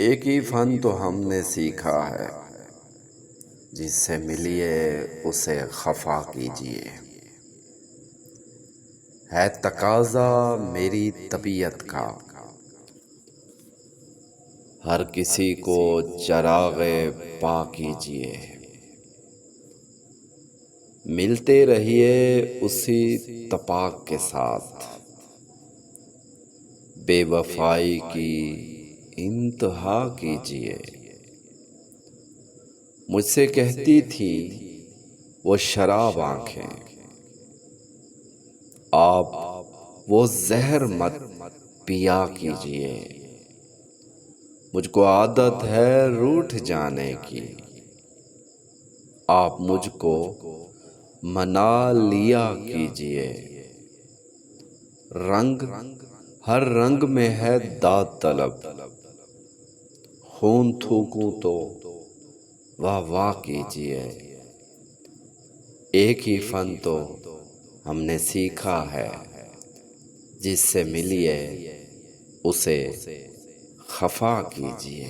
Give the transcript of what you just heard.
एक ही फन तो हमने सीखा है, जिससे मिलिए उसे खफा कीजिए। है तकाजा मेरी तबीयत का, हर किसी को चरागे पा कीजिए। मिलते रहिए उसी तपाक के साथ, बेवफाई की इंतहा कीजिए। मुझसे कहती थी वो शराब आंखें, आप वो जहर मत पिया कीजिए। मुझको आदत है रूठ जाने की, आप मुझको मना लिया कीजिए। रंग हर रंग में है दाद तलब, खून थूकूं तो वाह वाह कीजिए। एक ही फन तो हमने सीखा है, जिससे मिलिए उसे खफा कीजिए।